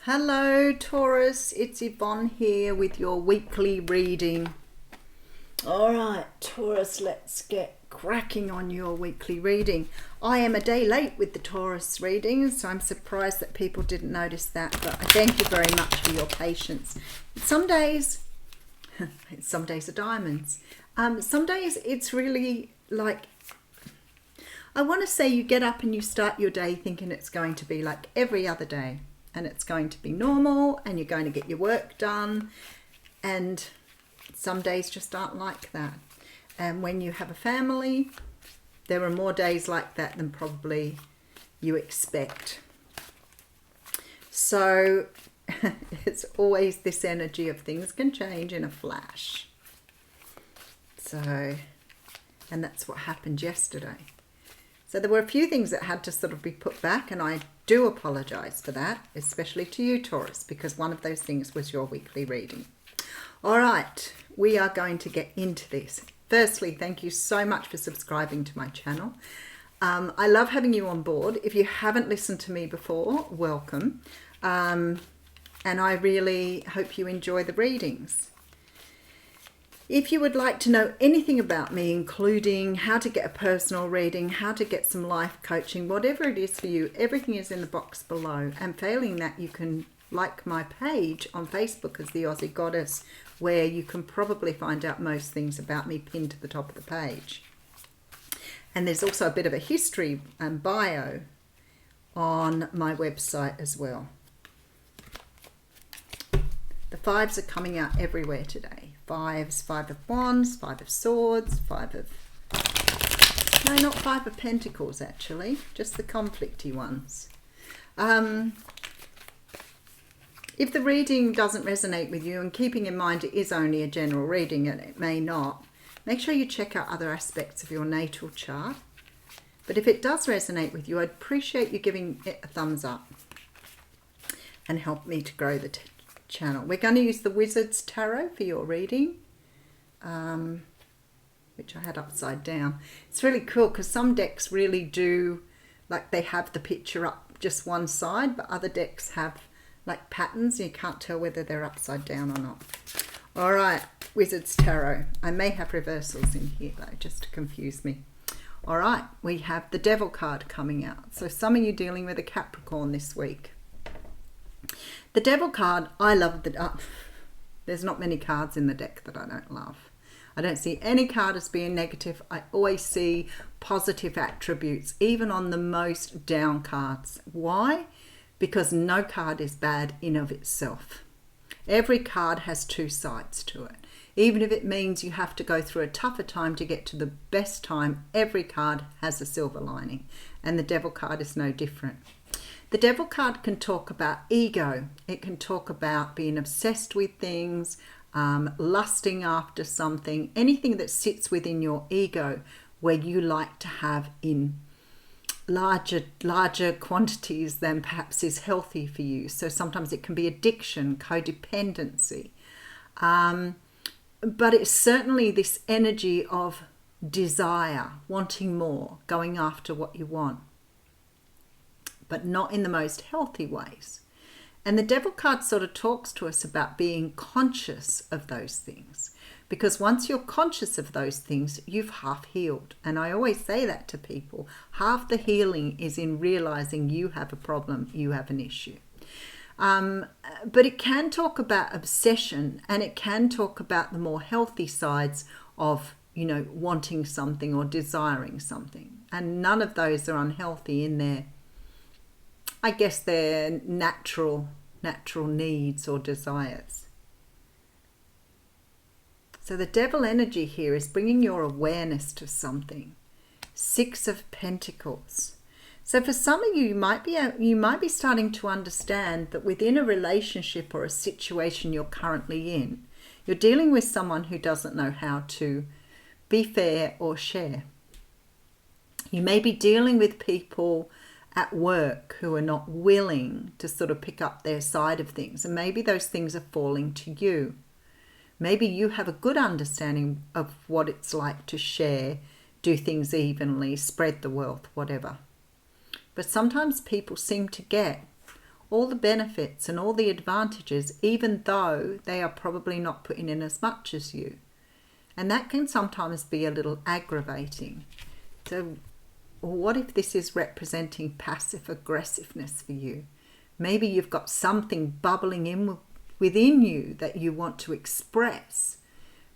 Hello Taurus, it's Yvonne here with your weekly reading. Alright Taurus, let's get cracking on your weekly reading. I am a day late with the Taurus readings, so I'm surprised that people didn't notice that, but I thank you very much for your patience. Some days are diamonds. Some days it's really like, I want to say you get up and you start your day thinking it's going to be like every other day. And it's going to be normal and you're going to get your work done, and some days just aren't like that. And when you have a family, there are more days like that than probably you expect. So it's always this energy of things can change in a flash. So, and that's what happened yesterday. So there were a few things that had to sort of be put back, and I do apologise for that, especially to you, Taurus, because one of those things was your weekly reading. All right, we are going to get into this. Firstly, thank you so much for subscribing to my channel. I love having you on board. If you haven't listened to me before, welcome. And I really hope you enjoy the readings. If you would like to know anything about me, including how to get a personal reading, how to get some life coaching, whatever it is for you, everything is in the box below. And failing that, you can like my page on Facebook as the Aussie Goddess, where you can probably find out most things about me pinned to the top of the page. And there's also a bit of a history and bio on my website as well. The fives are coming out everywhere today. Fives, Five of Wands, Five of Swords, no, not Five of Pentacles actually, just the conflicty ones. If the reading doesn't resonate with you, and keeping in mind it is only a general reading and it may not, make sure you check out other aspects of your natal chart. But if it does resonate with you, I'd appreciate you giving it a thumbs up and help me to grow the channel. We're going to use the Wizard's Tarot for your reading, which I had upside down. It's really cool because some decks really do, like they have the picture up just one side, but other decks have like patterns. You can't tell whether they're upside down or not. All right, Wizard's Tarot. I may have reversals in here though, just to confuse me. All right, we have the Devil card coming out. So some of you dealing with a Capricorn this week. The Devil card, I love there's not many cards in the deck that I don't love. I don't see any card as being negative. I always see positive attributes, even on the most down cards. Why? Because no card is bad in of itself. Every card has two sides to it. Even if it means you have to go through a tougher time to get to the best time, every card has a silver lining. And the Devil card is no different. The Devil card can talk about ego. It can talk about being obsessed with things, lusting after something, anything that sits within your ego where you like to have in larger quantities than perhaps is healthy for you. So sometimes it can be addiction, codependency. But it's certainly this energy of desire, wanting more, going after what you want, but not in the most healthy ways. And the Devil card sort of talks to us about being conscious of those things. Because once you're conscious of those things, you've half healed. And I always say that to people. Half the healing is in realizing you have a problem, you have an issue. But it can talk about obsession, and it can talk about the more healthy sides of, you know, wanting something or desiring something. And none of those are unhealthy in their, I guess, their natural needs or desires. So the Devil energy here is bringing your awareness to something. Six of Pentacles. So for some of you, you might be starting to understand that within a relationship or a situation you're currently in, you're dealing with someone who doesn't know how to be fair or share. You may be dealing with people at work who are not willing to sort of pick up their side of things, and maybe those things are falling to you. Maybe you have a good understanding of what it's like to share, do things evenly, spread the wealth, whatever. But sometimes people seem to get all the benefits and all the advantages, even though they are probably not putting in as much as you. And that can sometimes be a little aggravating. So what if this is representing passive aggressiveness for you? Maybe you've got something bubbling in within you that you want to express,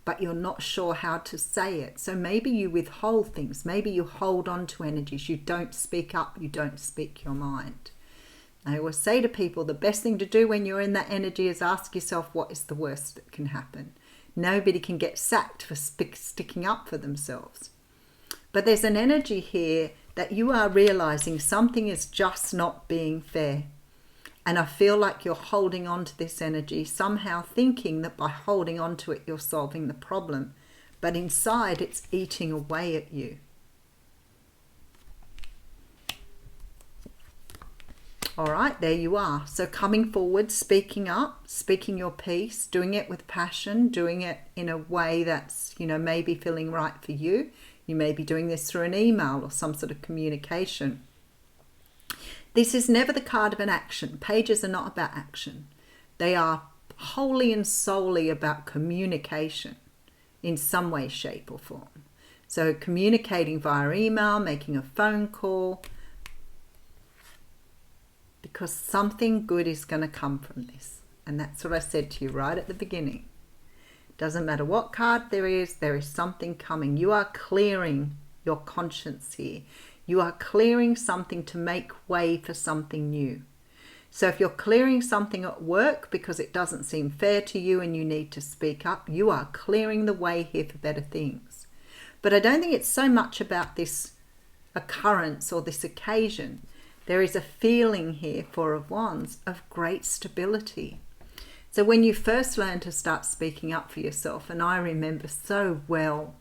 but you're not sure how to say it. So maybe you withhold things. Maybe you hold on to energies. You don't speak up. You don't speak your mind. I always say to people, the best thing to do when you're in that energy is ask yourself, what is the worst that can happen? Nobody can get sacked for sticking up for themselves. But there's an energy here that you are realizing something is just not being fair. And I feel like you're holding on to this energy, somehow thinking that by holding on to it, you're solving the problem. But inside, it's eating away at you. All right, there you are. So coming forward, speaking up, speaking your piece, doing it with passion, doing it in a way that's, maybe feeling right for you. You may be doing this through an email or some sort of communication. This is never the card of an action. Pages are not about action. They are wholly and solely about communication in some way, shape or form. So communicating via email, making a phone call, because something good is going to come from this. And that's what I said to you right at the beginning. Doesn't matter what card there is something coming. You are clearing your conscience here. You are clearing something to make way for something new. So if you're clearing something at work because it doesn't seem fair to you and you need to speak up, you are clearing the way here for better things. But I don't think it's so much about this occurrence or this occasion. There is a feeling here, Four of Wands, of great stability. So when you first learn to start speaking up for yourself, and I remember so well,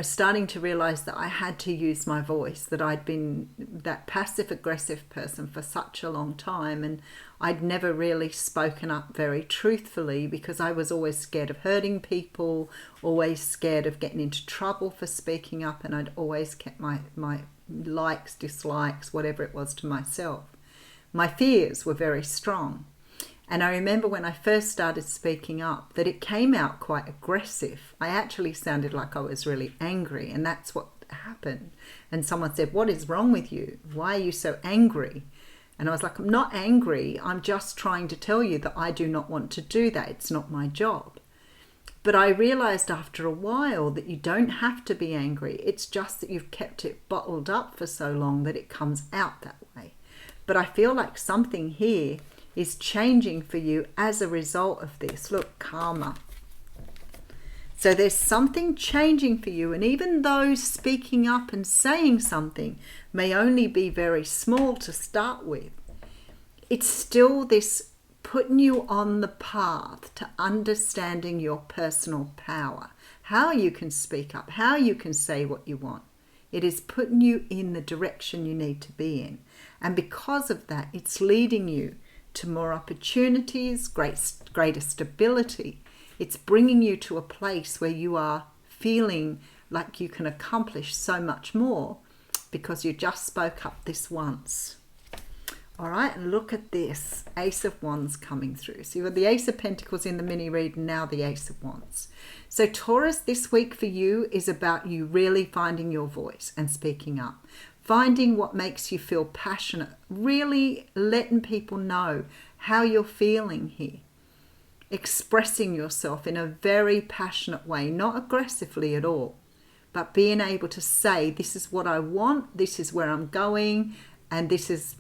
starting to realize that I had to use my voice, that I'd been that passive aggressive person for such a long time, and I'd never really spoken up very truthfully because I was always scared of hurting people, always scared of getting into trouble for speaking up, and I'd always kept my likes, dislikes, whatever it was, to myself. My fears were very strong. And I remember when I first started speaking up that it came out quite aggressive. I actually sounded like I was really angry, and that's what happened. And someone said, "What is wrong with you? Why are you so angry?" And I was like, "I'm not angry. I'm just trying to tell you that I do not want to do that. It's not my job." But I realized after a while that you don't have to be angry. It's just that you've kept it bottled up for so long that it comes out that way. But I feel like something here is changing for you as a result of this. Look, karma. So there's something changing for you. And even though speaking up and saying something may only be very small to start with, it's still this putting you on the path to understanding your personal power, how you can speak up, how you can say what you want. It is putting you in the direction you need to be in. And because of that, it's leading you to more opportunities, greater stability. It's bringing you to a place where you are feeling like you can accomplish so much more because you just spoke up this once. All right, and look at this, Ace of Wands coming through. So you've got the Ace of Pentacles in the mini read, and now the Ace of Wands. So Taurus, this week for you is about you really finding your voice and speaking up. Finding what makes you feel passionate, really letting people know how you're feeling here. Expressing yourself in a very passionate way, not aggressively at all, but being able to say, this is what I want, this is where I'm going, and this is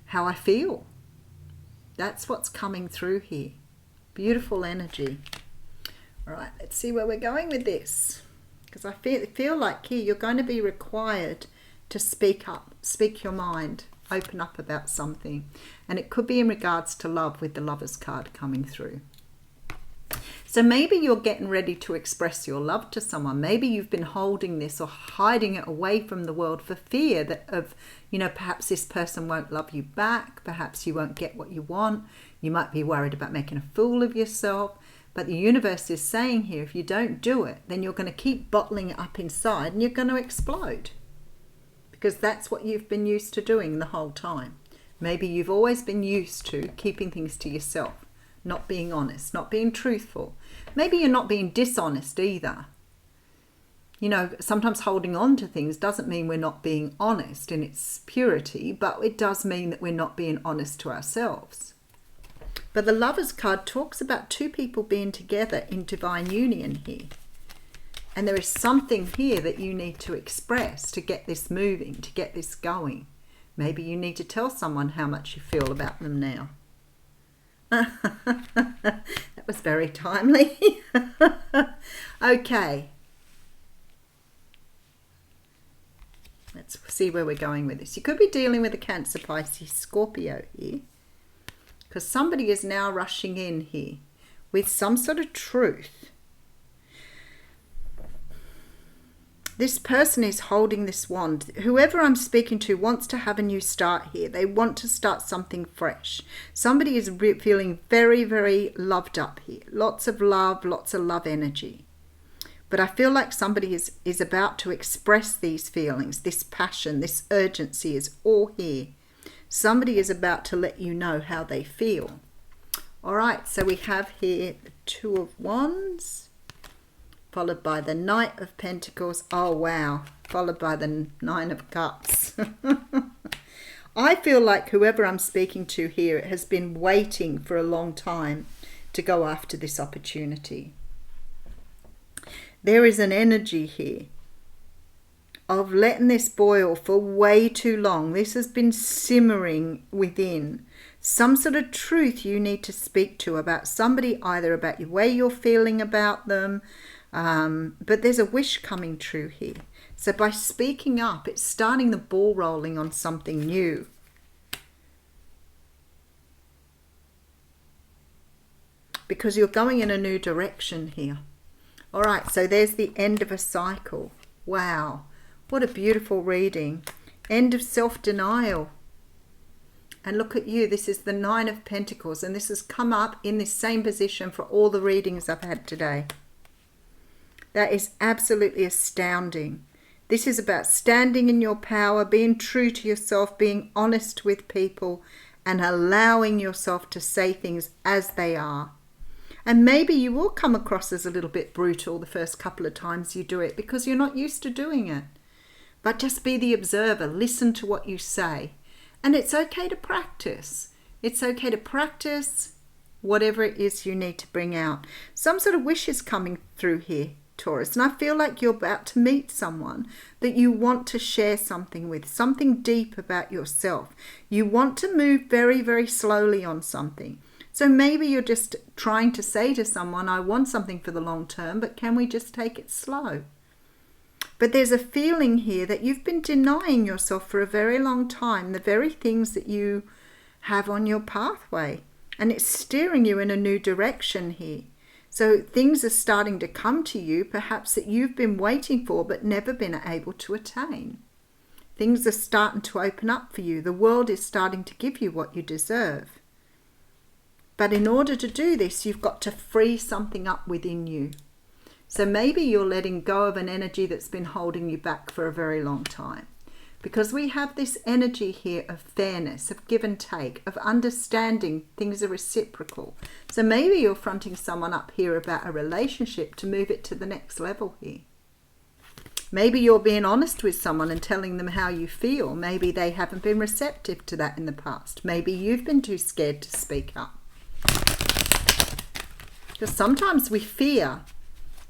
how I feel. That's what's coming through here. Beautiful energy. All right, let's see where we're going with this. Because I feel like here you're going to be required to speak up, speak your mind, open up about something. And it could be in regards to love with the Lovers card coming through. So maybe you're getting ready to express your love to someone. Maybe you've been holding this or hiding it away from the world for fear that of, perhaps this person won't love you back. Perhaps you won't get what you want. You might be worried about making a fool of yourself. But the universe is saying here, if you don't do it, then you're going to keep bottling it up inside and you're going to explode. Because that's what you've been used to doing the whole time. Maybe you've always been used to keeping things to yourself, not being honest, not being truthful. Maybe you're not being dishonest either. You know, sometimes holding on to things doesn't mean we're not being honest in its purity, but it does mean that we're not being honest to ourselves. But the Lovers card talks about two people being together in divine union here. And there is something here that you need to express to get this moving, to get this going. Maybe you need to tell someone how much you feel about them now. That was very timely. Okay. Let's see where we're going with this. You could be dealing with a Cancer, Pisces, Scorpio here, because somebody is now rushing in here with some sort of truth. This person is holding this wand. Whoever I'm speaking to wants to have a new start here. They want to start something fresh. Somebody is feeling very, very loved up here. Lots of love energy. But I feel like somebody is about to express these feelings, this passion, this urgency is all here. Somebody is about to let you know how they feel. All right, so we have here the Two of Wands, followed by the Knight of Pentacles. Oh, wow. Followed by the Nine of Cups. I feel like whoever I'm speaking to here has been waiting for a long time to go after this opportunity. There is an energy here of letting this boil for way too long. This has been simmering within. Some sort of truth you need to speak to about somebody, either about the way you're feeling about them, but there's a wish coming true here. So by speaking up, it's starting the ball rolling on something new. Because you're going in a new direction here. All right, so there's the end of a cycle. Wow, what a beautiful reading. End of self-denial. And look at you, this is the Nine of Pentacles, and this has come up in this same position for all the readings I've had today. That is absolutely astounding. This is about standing in your power, being true to yourself, being honest with people, and allowing yourself to say things as they are. And maybe you will come across as a little bit brutal the first couple of times you do it because you're not used to doing it. But just be the observer. Listen to what you say. And it's okay to practice. It's okay to practice whatever it is you need to bring out. Some sort of wish is coming through here, Taurus. And I feel like you're about to meet someone that you want to share something with. Something deep about yourself. You want to move very, very slowly on something. So maybe you're just trying to say to someone, I want something for the long term, but can we just take it slow? But there's a feeling here that you've been denying yourself for a very long time, the very things that you have on your pathway. And it's steering you in a new direction here. So things are starting to come to you, perhaps that you've been waiting for but never been able to attain. Things are starting to open up for you. The world is starting to give you what you deserve. But in order to do this, you've got to free something up within you. So maybe you're letting go of an energy that's been holding you back for a very long time. Because we have this energy here of fairness, of give and take, of understanding things are reciprocal. So maybe you're fronting someone up here about a relationship to move it to the next level here. Maybe you're being honest with someone and telling them how you feel. Maybe they haven't been receptive to that in the past. Maybe you've been too scared to speak up. Because sometimes we fear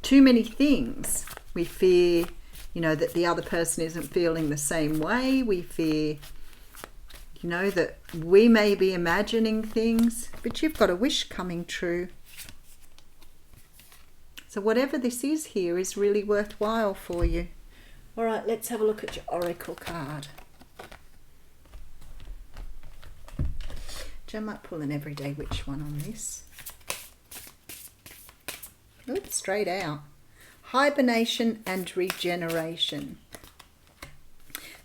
too many things. We fear, that the other person isn't feeling the same way. We fear, that we may be imagining things. But you've got a wish coming true. So whatever this is here is really worthwhile for you. All right, let's have a look at your oracle card. I might pull an everyday witch one on this. Oops, straight out. Hibernation and regeneration.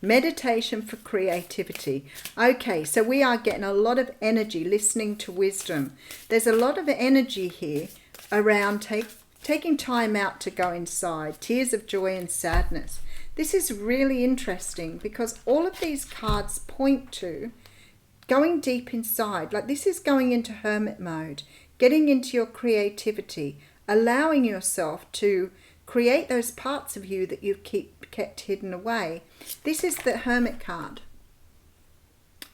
Meditation for creativity. Okay, so we are getting a lot of energy listening to wisdom. There's a lot of energy here around taking time out to go inside. Tears of joy and sadness. This is really interesting because all of these cards point to going deep inside. Like this is going into hermit mode, getting into your creativity, allowing yourself to create those parts of you that you've kept hidden away. This is the Hermit card.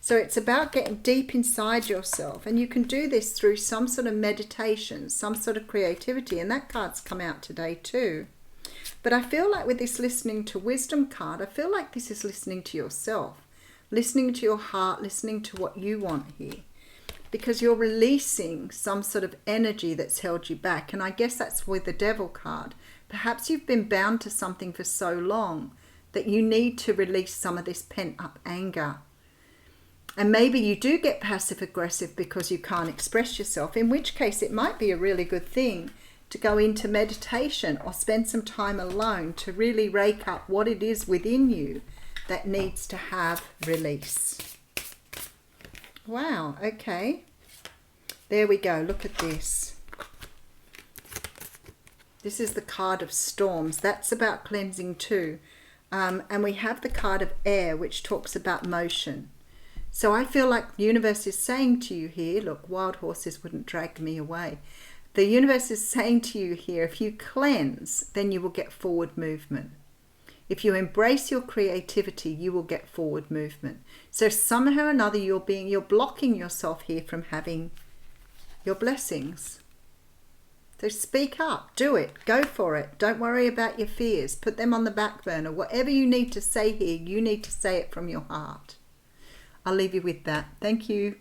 So it's about getting deep inside yourself, and you can do this through some sort of meditation, some sort of creativity, and that card's come out today too. But I feel like with this listening to wisdom card, I feel like this is listening to yourself, listening to your heart, listening to what you want here, because you're releasing some sort of energy that's held you back. And I guess that's with the Devil card. Perhaps you've been bound to something for so long that you need to release some of this pent-up anger. And maybe you do get passive aggressive because you can't express yourself, in which case it might be a really good thing to go into meditation or spend some time alone to really rake up what it is within you that needs to have release. Wow, okay. There we go. Look at this. This is the card of storms. That's about cleansing too. And we have the card of air, which talks about motion. So I feel like the universe is saying to you here, look, wild horses wouldn't drag me away. The universe is saying to you here, if you cleanse, then you will get forward movement. If you embrace your creativity, you will get forward movement. So somehow or another, you're blocking yourself here from having your blessings. So speak up, do it, go for it. Don't worry about your fears. Put them on the back burner. Whatever you need to say here, you need to say it from your heart. I'll leave you with that. Thank you.